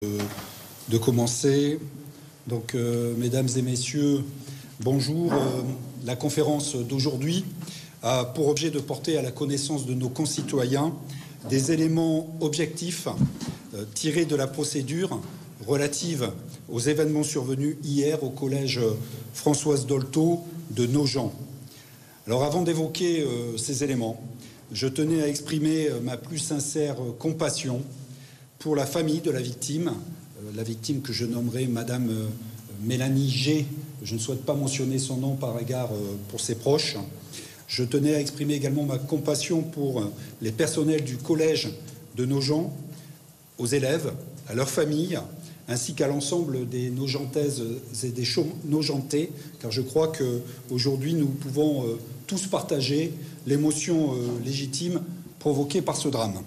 de commencer. Donc, mesdames et messieurs, bonjour. La conférence d'aujourd'hui a pour objet de porter à la connaissance de nos concitoyens des éléments objectifs tirés de la procédure relative aux événements survenus hier au collège Françoise Dolto de Nogent. Alors, avant d'évoquer ces éléments, je tenais à exprimer ma plus sincère compassion pour la famille de la victime que je nommerai Madame Mélanie G. Je ne souhaite pas mentionner son nom par égard pour ses proches. Je tenais à exprimer également ma compassion pour les personnels du collège de Nogent, aux élèves, à leurs familles, ainsi qu'à l'ensemble des Nogentaises et des Nogentais, car je crois qu'aujourd'hui nous pouvons tous partager l'émotion légitime provoquée par ce drame.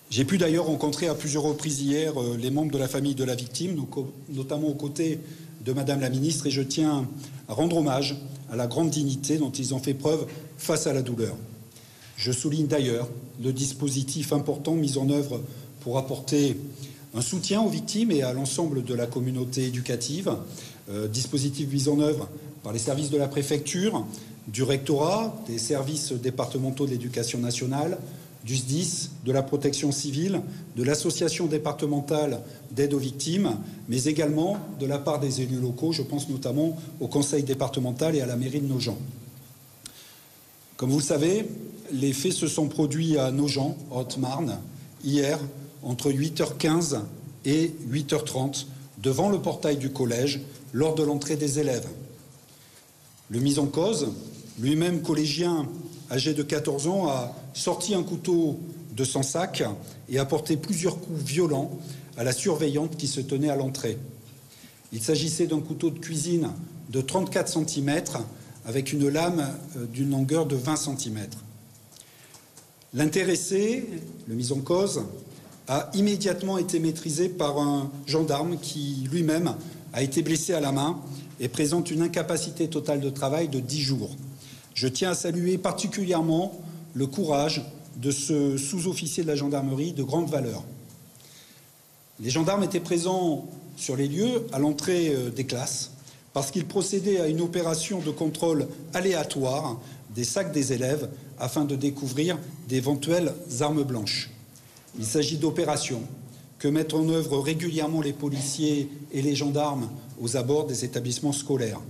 J'ai pu d'ailleurs rencontrer à plusieurs reprises hier les membres de la famille de la victime, notamment aux côtés de Madame la Ministre, et je tiens à rendre hommage à la grande dignité dont ils ont fait preuve face à la douleur. Je souligne d'ailleurs le dispositif important mis en œuvre pour apporter un soutien aux victimes et à l'ensemble de la communauté éducative, dispositif mis en œuvre par les services de la préfecture, du rectorat, des services départementaux de l'éducation nationale, du SDIS, de la protection civile, de l'association départementale d'aide aux victimes, mais également de la part des élus locaux, je pense notamment au conseil départemental et à la mairie de Nogent. Comme vous le savez, les faits se sont produits à Nogent, en Haute-Marne, hier, entre 8h15 et 8h30, devant le portail du collège, lors de l'entrée des élèves. Le mis en cause, lui-même collégien âgé de 14 ans, a sorti un couteau de son sac et a porté plusieurs coups violents à la surveillante qui se tenait à l'entrée. Il s'agissait d'un couteau de cuisine de 34 cm avec une lame d'une longueur de 20 cm. L'intéressé, le mis en cause, a immédiatement été maîtrisé par un gendarme qui lui-même a été blessé à la main et présente une incapacité totale de travail de 10 jours. Je tiens à saluer particulièrement le courage de ce sous-officier de la gendarmerie de grande valeur. Les gendarmes étaient présents sur les lieux à l'entrée des classes parce qu'ils procédaient à une opération de contrôle aléatoire des sacs des élèves afin de découvrir d'éventuelles armes blanches. Il s'agit d'opérations que mettent en œuvre régulièrement les policiers et les gendarmes aux abords des établissements scolaires.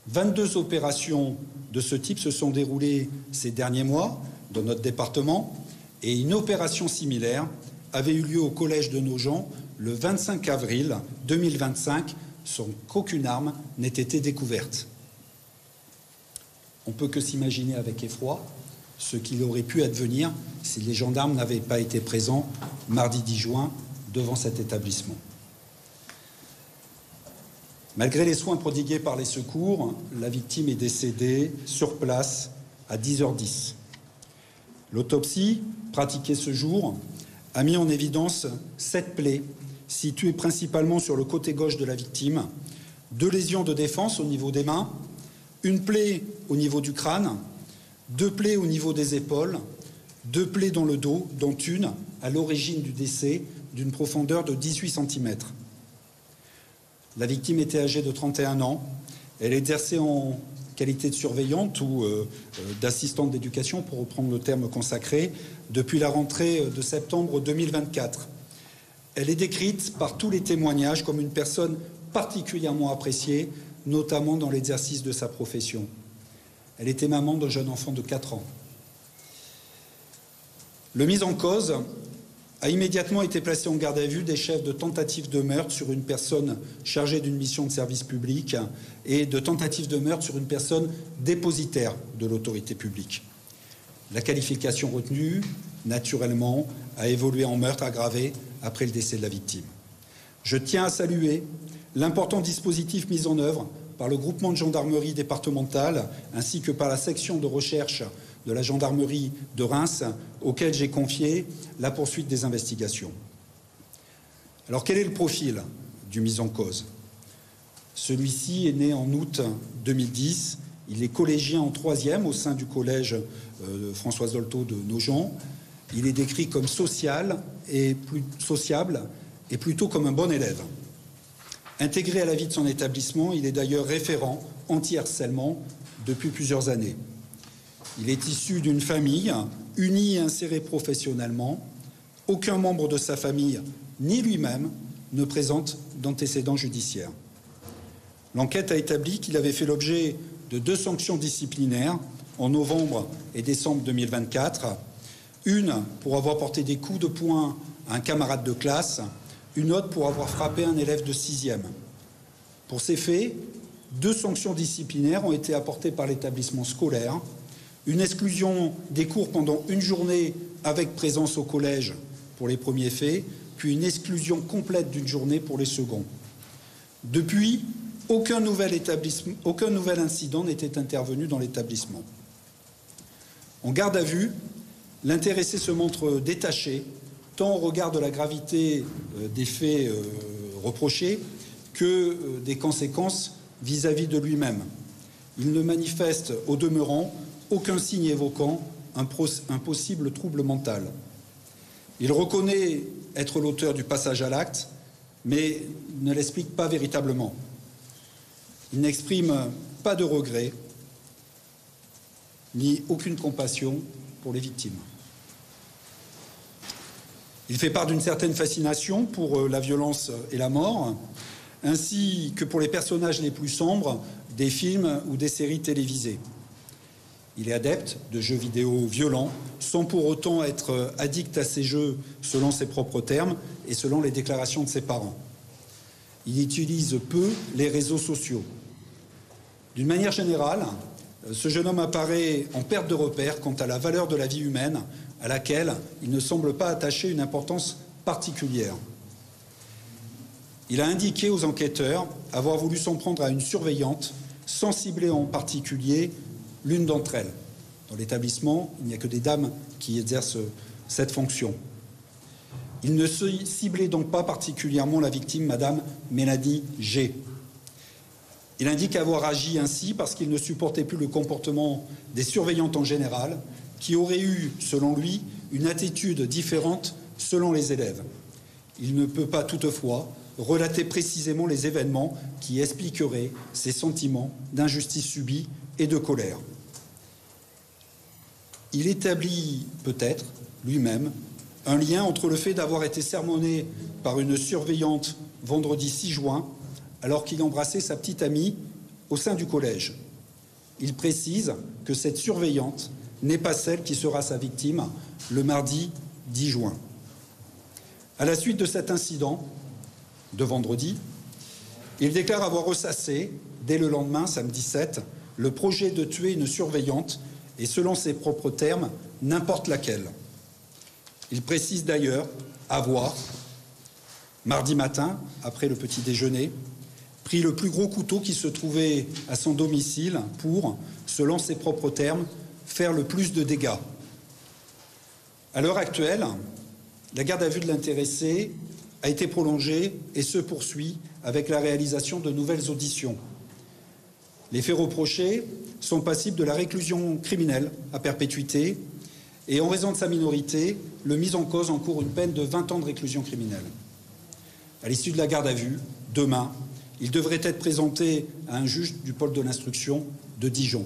22 opérations de ce type se sont déroulées ces derniers mois dans notre département et une opération similaire avait eu lieu au collège de Nogent le 25 avril 2025 sans qu'aucune arme n'ait été découverte. On ne peut que s'imaginer avec effroi ce qu'il aurait pu advenir si les gendarmes n'avaient pas été présents mardi 10 juin devant cet établissement. Malgré les soins prodigués par les secours, la victime est décédée sur place à 10h10. L'autopsie, pratiquée ce jour, a mis en évidence 7 plaies situées principalement sur le côté gauche de la victime, 2 lésions de défense au niveau des mains, une plaie au niveau du crâne, 2 plaies au niveau des épaules, 2 plaies dans le dos, dont une à l'origine du décès d'une profondeur de 18 cm. La victime était âgée de 31 ans. Elle exerçait en qualité de surveillante ou d'assistante d'éducation, pour reprendre le terme consacré, depuis la rentrée de septembre 2024. Elle est décrite par tous les témoignages comme une personne particulièrement appréciée, notamment dans l'exercice de sa profession. Elle était maman d'un jeune enfant de 4 ans. Le mis en cause a immédiatement été placé en garde à vue des chefs de tentative de meurtre sur une personne chargée d'une mission de service public et de tentative de meurtre sur une personne dépositaire de l'autorité publique. La qualification retenue, naturellement, a évolué en meurtre aggravé après le décès de la victime. Je tiens à saluer l'important dispositif mis en œuvre par le groupement de gendarmerie départementale ainsi que par la section de recherche de la gendarmerie de Reims, auquel j'ai confié la poursuite des investigations. Alors, quel est le profil du mis en cause? Celui-ci est né en août 2010. Il est collégien en 3e au sein du collège Françoise Dolto de Nogent. Il est décrit comme social et plus sociable et plutôt comme un bon élève. Intégré à la vie de son établissement, il est d'ailleurs référent anti-harcèlement depuis plusieurs années. Il est issu d'une famille unie et insérée professionnellement. Aucun membre de sa famille, ni lui-même, ne présente d'antécédents judiciaires. L'enquête a établi qu'il avait fait l'objet de 2 sanctions disciplinaires en novembre et décembre 2024. Une pour avoir porté des coups de poing à un camarade de classe, une autre pour avoir frappé un élève de 6e. Pour ces faits, 2 sanctions disciplinaires ont été apportées par l'établissement scolaire, une exclusion des cours pendant une journée avec présence au collège pour les premiers faits, puis une exclusion complète d'une journée pour les seconds. Depuis, aucun nouvel incident n'était intervenu dans l'établissement. En garde à vue, l'intéressé se montre détaché, tant au regard de la gravité des faits reprochés que des conséquences vis-à-vis de lui-même. Il ne manifeste au demeurant aucun signe évoquant un possible trouble mental. Il reconnaît être l'auteur du passage à l'acte, mais ne l'explique pas véritablement. Il n'exprime pas de regret, ni aucune compassion pour les victimes. Il fait part d'une certaine fascination pour la violence et la mort, ainsi que pour les personnages les plus sombres des films ou des séries télévisées. Il est adepte de jeux vidéo violents, sans pour autant être addict à ces jeux selon ses propres termes et selon les déclarations de ses parents. Il utilise peu les réseaux sociaux. D'une manière générale, ce jeune homme apparaît en perte de repère quant à la valeur de la vie humaine, à laquelle il ne semble pas attacher une importance particulière. Il a indiqué aux enquêteurs avoir voulu s'en prendre à une surveillante, sans cibler en particulier l'une d'entre elles. Dans l'établissement, il n'y a que des dames qui exercent cette fonction. Il ne ciblait donc pas particulièrement la victime, Madame Mélanie G. Il indique avoir agi ainsi parce qu'il ne supportait plus le comportement des surveillantes en général, qui auraient eu, selon lui, une attitude différente selon les élèves. Il ne peut pas toutefois relater précisément les événements qui expliqueraient ses sentiments d'injustice subie et de colère. Il établit peut-être lui-même un lien entre le fait d'avoir été sermonné par une surveillante vendredi 6 juin alors qu'il embrassait sa petite amie au sein du collège. Il précise que cette surveillante n'est pas celle qui sera sa victime le mardi 10 juin. À la suite de cet incident de vendredi, il déclare avoir ressassé, dès le lendemain, samedi 7, le projet de tuer une surveillante et, selon ses propres termes, n'importe laquelle. Il précise d'ailleurs avoir, mardi matin, après le petit déjeuner, pris le plus gros couteau qui se trouvait à son domicile pour, selon ses propres termes, faire le plus de dégâts. À l'heure actuelle, la garde à vue de l'intéressé a été prolongée et se poursuit avec la réalisation de nouvelles auditions. Les faits reprochés sont passibles de la réclusion criminelle à perpétuité et, en raison de sa minorité, le mis en cause encourt une peine de 20 ans de réclusion criminelle. À l'issue de la garde à vue, demain, il devrait être présenté à un juge du pôle de l'instruction de Dijon.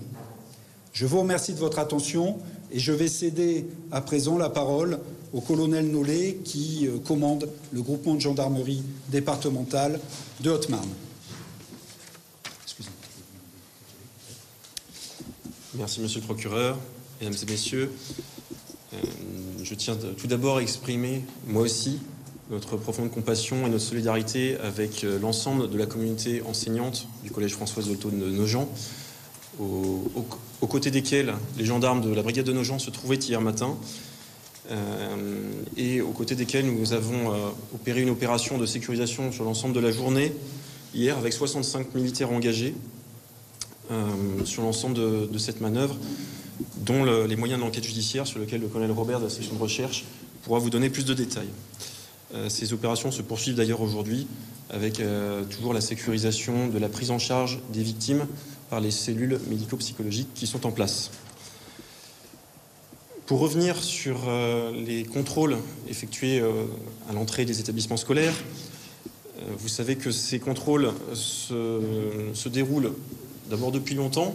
Je vous remercie de votre attention et je vais céder à présent la parole au colonel Nollet qui commande le groupement de gendarmerie départementale de Haute-Marne. Merci Monsieur le procureur, mesdames et messieurs. Je tiens tout d'abord à exprimer, moi aussi, notre profonde compassion et notre solidarité avec l'ensemble de la communauté enseignante du collège Françoise Dolto de Nogent, aux côtés desquels les gendarmes de la brigade de Nogent se trouvaient hier matin et aux côtés desquels nous avons opéré une opération de sécurisation sur l'ensemble de la journée hier avec 65 militaires engagés sur l'ensemble de cette manœuvre, dont les moyens de l'enquête judiciaire sur lequel le colonel Robert de la section de recherche pourra vous donner plus de détails. Ces opérations se poursuivent d'ailleurs aujourd'hui avec toujours la sécurisation de la prise en charge des victimes par les cellules médico-psychologiques qui sont en place. Pour revenir sur les contrôles effectués à l'entrée des établissements scolaires, vous savez que ces contrôles se déroulent d'abord depuis longtemps,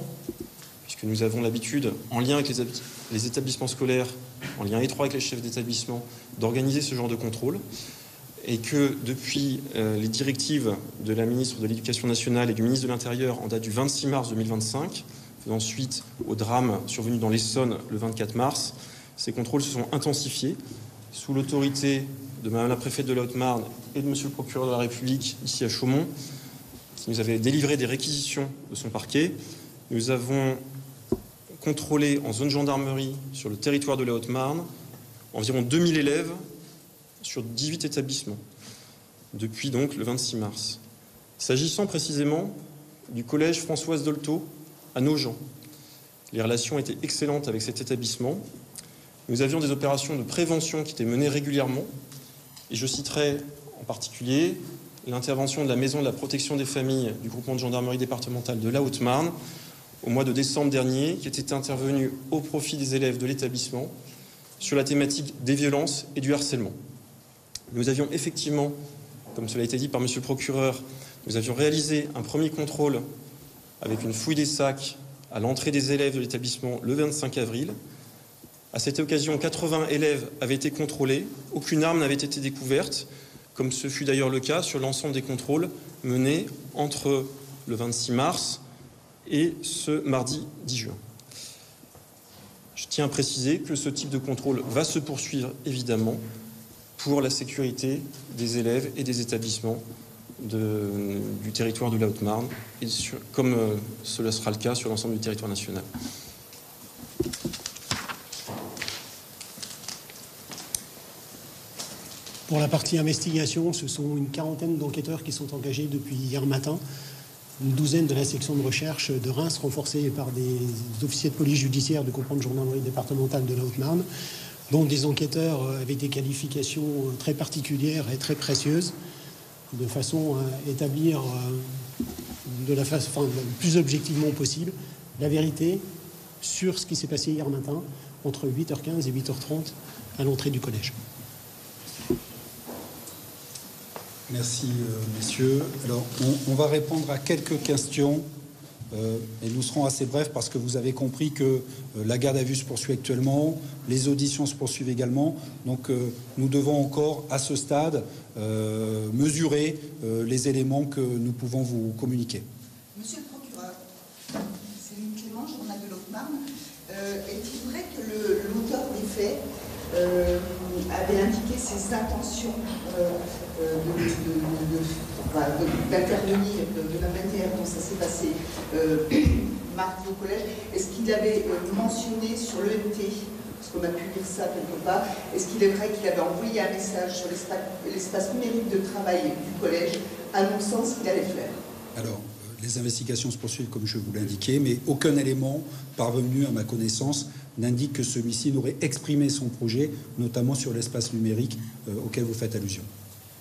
puisque nous avons l'habitude, en lien avec les établissements scolaires, en lien étroit avec les chefs d'établissement, d'organiser ce genre de contrôle, et que depuis les directives de la ministre de l'Éducation nationale et du ministre de l'Intérieur en date du 26 mars 2025, faisant suite au drame survenu dans l'Essonne le 24 mars, ces contrôles se sont intensifiés sous l'autorité de Madame la préfète de la Haute-Marne et de Monsieur le procureur de la République ici à Chaumont, qui nous avait délivré des réquisitions de son parquet. Nous avons contrôlé en zone gendarmerie sur le territoire de la Haute-Marne environ 2000 élèves sur 18 établissements, depuis donc le 26 mars. S'agissant précisément du collège Françoise Dolto à Nogent, les relations étaient excellentes avec cet établissement. Nous avions des opérations de prévention qui étaient menées régulièrement, et je citerai en particulier l'intervention de la Maison de la protection des familles du groupement de gendarmerie départementale de la Haute-Marne au mois de décembre dernier, qui était intervenue au profit des élèves de l'établissement sur la thématique des violences et du harcèlement. Nous avions effectivement, comme cela a été dit par Monsieur le procureur, nous avions réalisé un premier contrôle avec une fouille des sacs à l'entrée des élèves de l'établissement le 25 avril. À cette occasion, 80 élèves avaient été contrôlés, aucune arme n'avait été découverte, comme ce fut d'ailleurs le cas sur l'ensemble des contrôles menés entre le 26 mars et ce mardi 10 juin. Je tiens à préciser que ce type de contrôle va se poursuivre évidemment pour la sécurité des élèves et des établissements du territoire de la Haute-Marne, comme cela sera le cas sur l'ensemble du territoire national. Pour la partie investigation, ce sont une quarantaine d'enquêteurs qui sont engagés depuis hier matin, une douzaine de la section de recherche de Reims, renforcée par des officiers de police judiciaire du groupement de gendarmerie départementale de la Haute-Marne, dont des enquêteurs avec des qualifications très particulières et très précieuses, de façon à établir le plus objectivement possible la vérité sur ce qui s'est passé hier matin entre 8h15 et 8h30 à l'entrée du collège. Merci, messieurs. Alors, on va répondre à quelques questions et nous serons assez brefs parce que vous avez compris que la garde à vue se poursuit actuellement, les auditions se poursuivent également. Donc, nous devons encore, à ce stade, mesurer les éléments que nous pouvons vous communiquer. Monsieur le procureur, Céline Clément, journal de l'Haute-Marne. Est-il vrai que l'auteur des faits avait indiqué ses intentions d'intervenir de la manière dont ça s'est passé mardi au collège? Est-ce qu'il avait mentionné sur l'EMT, parce qu'on a pu lire ça quelque part, est-ce qu'il est vrai qu'il avait envoyé un message sur l'espace numérique de travail du collège annonçant ce qu'il allait faire? Alors, les investigations se poursuivent comme je vous l'ai indiqué, mais aucun élément parvenu à ma connaissance n'indique que celui-ci n'aurait exprimé son projet, notamment sur l'espace numérique auquel vous faites allusion.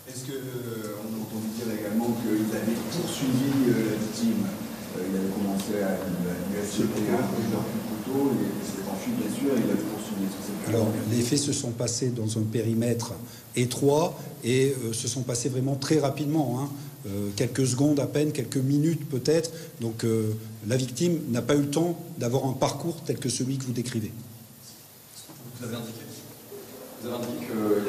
Est-ce qu'on a entendu dire également qu'il avait poursuivi la victime? Il avait commencé à lui acheter un couteau et s'est enfui, bien sûr, et il avait poursuivi. Alors, les faits se sont passés dans un périmètre étroit et se sont passés vraiment très rapidement, hein. Quelques secondes à peine, quelques minutes peut-être. Donc la victime n'a pas eu le temps d'avoir un parcours tel que celui que vous décrivez. Vous avez indiqué qu'il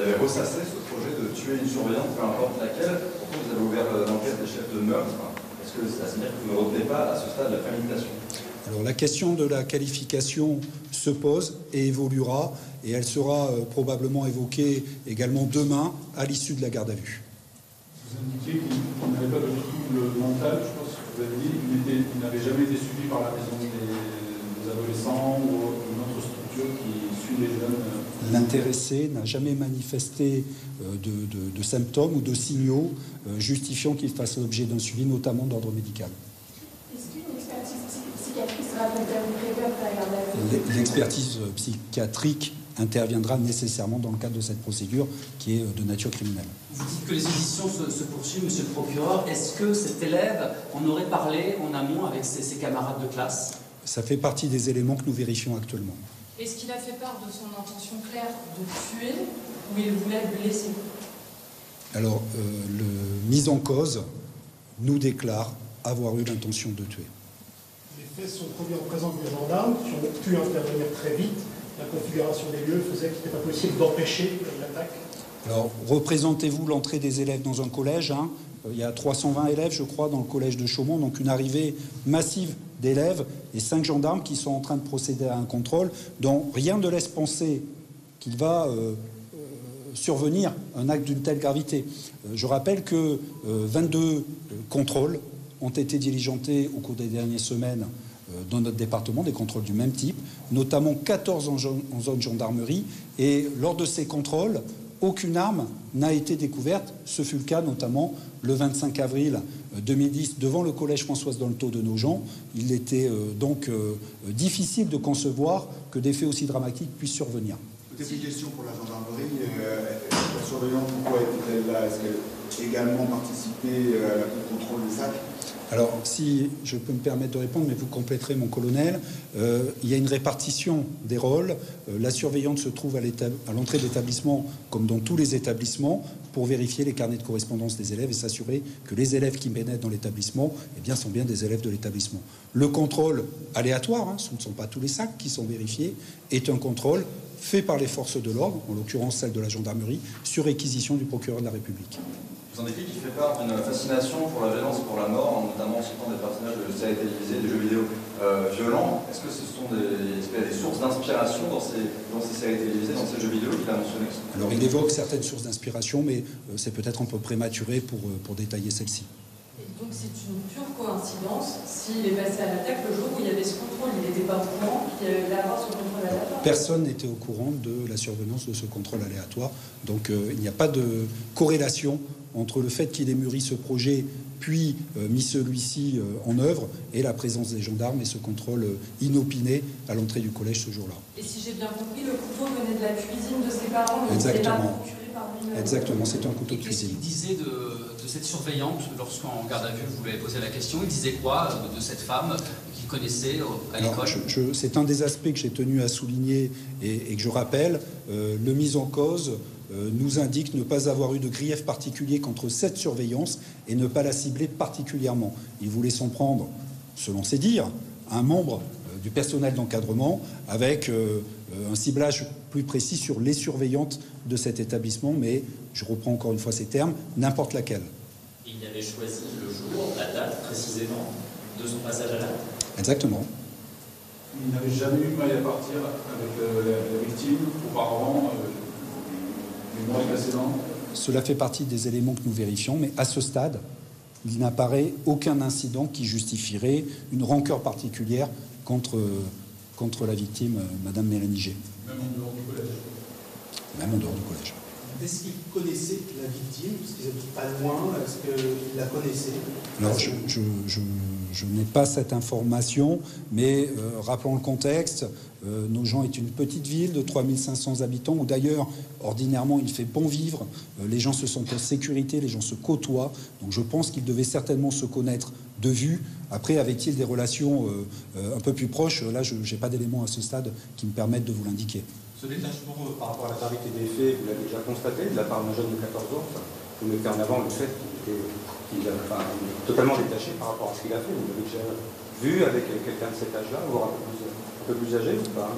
avait ressassé ce projet de tuer une surveillante, peu importe laquelle. Pourquoi vous avez ouvert l'enquête des chefs de meurtre? Est-ce que ça veut dire que vous ne retenez pas à ce stade la préméditation? Alors la question de la qualification se pose et évoluera, et elle sera probablement évoquée également demain à l'issue de la garde à vue. Vous indiquez qu'il n'avait pas du tout le mental, je pense que vous avez dit, il n'avait jamais été suivi par la maison des adolescents ou une autre structure qui suit les jeunes. L'intéressé n'a jamais manifesté de symptômes ou de signaux justifiant qu'il fasse l'objet d'un suivi, notamment d'ordre médical. Est-ce qu'une expertise psychiatrique sera intervenue après la garde à vue? L'expertise psychiatrique interviendra nécessairement dans le cadre de cette procédure qui est de nature criminelle. Vous dites que les auditions se poursuivent, monsieur le procureur. Est-ce que cet élève en aurait parlé en amont avec ses camarades de classe? Ça fait partie des éléments que nous vérifions actuellement. Est-ce qu'il a fait part de son intention claire de tuer ou il voulait blesser? Alors, le mis en cause nous déclare avoir eu l'intention de tuer. Les faits sont produits en présence des gendarmes qui ont pu intervenir très vite. La configuration des lieux faisait qu'il n'était pas possible d'empêcher l'attaque. Alors, représentez-vous l'entrée des élèves dans un collège. Il y a 320 élèves, je crois, dans le collège de Chaumont, donc une arrivée massive d'élèves et 5 gendarmes qui sont en train de procéder à un contrôle dont rien ne laisse penser qu'il va survenir un acte d'une telle gravité. Je rappelle que 22 contrôles ont été diligentés au cours des dernières semaines dans notre département, des contrôles du même type, notamment 14 en zone gendarmerie, et lors de ces contrôles, aucune arme n'a été découverte. Ce fut le cas notamment le 25 avril 2010 devant le collège Françoise Dolto de Nogent. Il était donc difficile de concevoir que des faits aussi dramatiques puissent survenir. Peut-être une question pour la gendarmerie. La surveillante, pourquoi était-elle là? Est-ce qu'elle a également participé au contrôle des sacs? Alors, si je peux me permettre de répondre, mais vous compléterez, mon colonel, il y a une répartition des rôles. La surveillante se trouve à l'entrée de l'établissement, comme dans tous les établissements, pour vérifier les carnets de correspondance des élèves et s'assurer que les élèves qui pénètrent dans l'établissement sont bien des élèves de l'établissement. Le contrôle aléatoire, ce ne sont pas tous les sacs qui sont vérifiés, est un contrôle fait par les forces de l'ordre, en l'occurrence celle de la gendarmerie, sur réquisition du procureur de la République. Vous en avez qui fait part d'une fascination pour la violence et pour la mort, notamment en citant des personnages de séries télévisées, de jeux vidéo violents. Est-ce que ce sont des sources d'inspiration dans ces séries télévisées, dans ces jeux vidéo qu'il a mentionnés? Alors il évoque certaines sources d'inspiration, mais c'est peut-être un peu prématuré pour détailler celle-ci. Donc c'est une pure coïncidence. S'il est passé à l'attaque le jour où il y avait ce contrôle, il n'était pas au courant qu'il y avait avoir ce contrôle aléatoire? Personne n'était au courant de la survenance de ce contrôle aléatoire. Donc il n'y a pas de corrélation entre le fait qu'il ait mûri ce projet, puis mis celui-ci en œuvre, et la présence des gendarmes et ce contrôle inopiné à l'entrée du collège ce jour-là. Et si j'ai bien compris, le couteau venait de la cuisine de ses parents, mais exactement. Il s'est pas procuré par Exactement, c'est un couteau de cuisine. Qu'est-ce qu'il disait de cette surveillante lorsqu'en garde à vue vous lui avez posé la question? Il disait quoi de cette femme qu'il connaissait à l'école? C'est un des aspects que j'ai tenu à souligner et que je rappelle. Le mis en cause nous indique ne pas avoir eu de grief particulier contre cette surveillance et ne pas la cibler particulièrement. Il voulait s'en prendre, selon ses dires, à un membre du personnel d'encadrement avec un ciblage plus précis sur les surveillantes de cet établissement, mais je reprends encore une fois ces termes, n'importe laquelle. Et il avait choisi le jour, la date précisément de son passage à l'acte? Exactement. Il n'avait jamais eu mal à partir avec la victime auparavant, les mois précédents? Cela fait partie des éléments que nous vérifions, mais à ce stade, il n'apparaît aucun incident qui justifierait une rancœur particulière contre la victime, Madame Mélanie G. Même en dehors du collège? Même en dehors du collège. Est-ce qu'il connaissait la victime? Parce qu'ils habitent pas loin. Est-ce qu'il la connaissait? Alors, je n'ai pas cette information, mais rappelons le contexte. Nogent est une petite ville de 3500 habitants, où d'ailleurs, ordinairement, il fait bon vivre. Les gens se sentent en sécurité, les gens se côtoient. Donc je pense qu'ils devaient certainement se connaître de vue. Après, avait-il des relations un peu plus proches? Là, je n'ai pas d'éléments à ce stade qui me permettent de vous l'indiquer. Ce détachement par rapport à la gravité des faits, vous l'avez déjà constaté, de la part d'un jeune de 14 ans, vous mettez en avant le fait qu'il est totalement détaché par rapport à ce qu'il a fait. Vous l'avez déjà vu avec quelqu'un de cet âge-là, voire un peu plus âgé ou pas?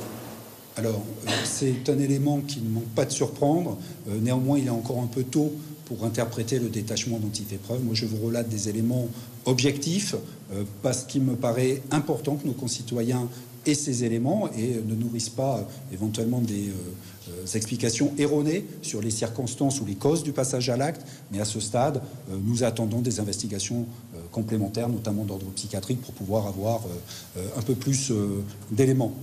Alors, c'est un élément qui ne manque pas de surprendre. Néanmoins, il est encore un peu tôt pour interpréter le détachement dont il fait preuve. Moi, je vous relate des éléments objectifs, parce qu'il me paraît important que nos concitoyens aient ces éléments et ne nourrissent pas éventuellement des explications erronées sur les circonstances ou les causes du passage à l'acte. Mais à ce stade, nous attendons des investigations complémentaires, notamment d'ordre psychiatrique, pour pouvoir avoir un peu plus d'éléments.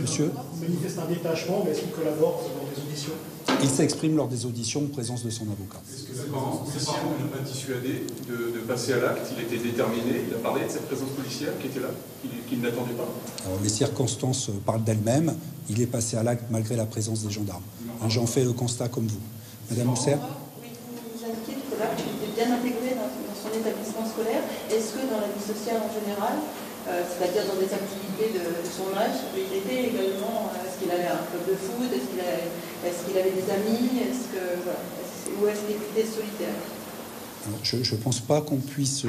Monsieur ? Il manifeste un détachement, mais est-ce qu'il collabore dans les auditions? Il s'exprime lors des auditions en présence de son avocat. Est-ce que ses parents n'ont pas dissuadé de passer à l'acte? Il était déterminé, il a parlé de cette présence policière qui était là, qu'il n'attendait pas? Alors, les circonstances parlent d'elles-mêmes. Il est passé à l'acte malgré la présence des gendarmes. J'en fais le constat comme vous. Madame Mousser? Oui, vous indiquez tout à l'heure qu'il était bien intégré dans son établissement scolaire. Est-ce que dans la vie sociale en général, c'est-à-dire dans des activités de son âge. Il était également, est-ce qu'il avait un club de foot, est-ce qu'il avait des amis, ou est-ce qu'il était solitaire? Alors, je ne pense pas qu'on puisse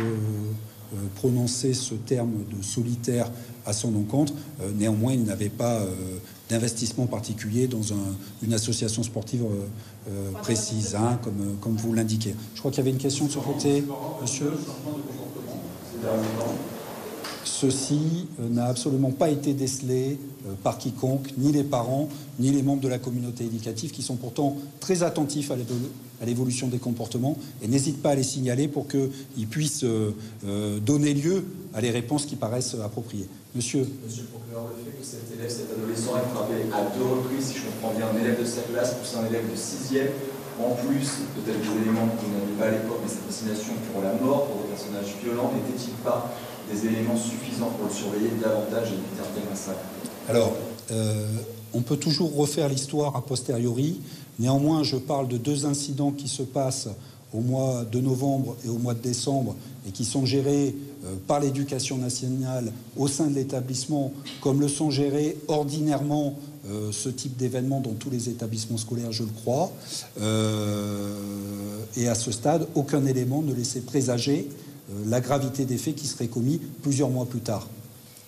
prononcer ce terme de solitaire à son encontre. Néanmoins, il n'avait pas d'investissement particulier dans une association sportive précise, hein, comme vous l'indiquez. Je crois qu'il y avait une question de ce côté, monsieur. Ceci n'a absolument pas été décelé par quiconque, ni les parents, ni les membres de la communauté éducative, qui sont pourtant très attentifs à l'évolution des comportements et n'hésitent pas à les signaler pour qu'ils puissent donner lieu à les réponses qui paraissent appropriées. Monsieur le procureur, le fait que cet adolescent ait frappé à 2 reprises, si je comprends bien, un élève de sa classe, plus un élève de 6e, en plus peut-être des éléments que vous n'aviez pas à l'époque, mais cette fascination pour la mort, pour des personnages violents, n'était-il pas des éléments suffisants pour le surveiller davantage et éviter un tel massacre? Alors, on peut toujours refaire l'histoire a posteriori. Néanmoins, je parle de 2 incidents qui se passent au mois de novembre et au mois de décembre et qui sont gérés par l'éducation nationale au sein de l'établissement, comme le sont gérés ordinairement ce type d'événements dans tous les établissements scolaires, je le crois. Et à ce stade, aucun élément ne laissait présager la gravité des faits qui seraient commis plusieurs mois plus tard.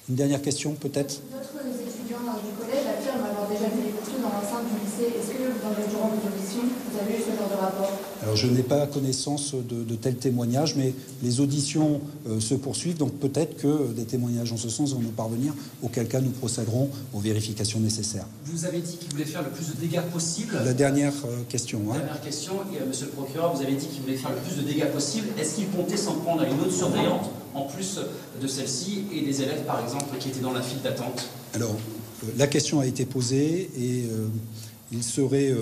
Une dernière question, peut-être? D'autres étudiants du collège affirment avoir déjà vu des couteaux dans l'enceinte du lycée. Est-ce que, durant vos auditions, vous avez eu ce genre de rapport? Alors, je n'ai pas connaissance de tels témoignages, mais les auditions se poursuivent, donc peut-être que des témoignages en ce sens vont nous parvenir, auquel cas nous procéderons aux vérifications nécessaires. Vous avez dit qu'il voulait faire le plus de dégâts possible. La dernière question. Dernière question, et, monsieur le procureur, vous avez dit qu'il voulait faire le plus de dégâts possible. Est-ce qu'il comptait s'en prendre à une autre surveillante, en plus de celle-ci, et des élèves, par exemple, qui étaient dans la file d'attente? Alors, la question a été posée et il serait,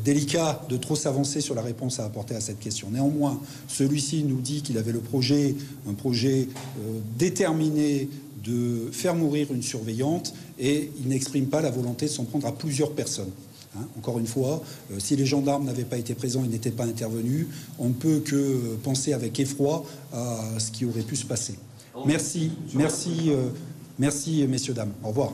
délicat de trop s'avancer sur la réponse à apporter à cette question. Néanmoins, celui-ci nous dit qu'il avait un projet déterminé de faire mourir une surveillante et il n'exprime pas la volonté de s'en prendre à plusieurs personnes. Hein, encore une fois, si les gendarmes n'avaient pas été présents et n'étaient pas intervenus, on ne peut que penser avec effroi à ce qui aurait pu se passer. Merci, messieurs, dames. Au revoir.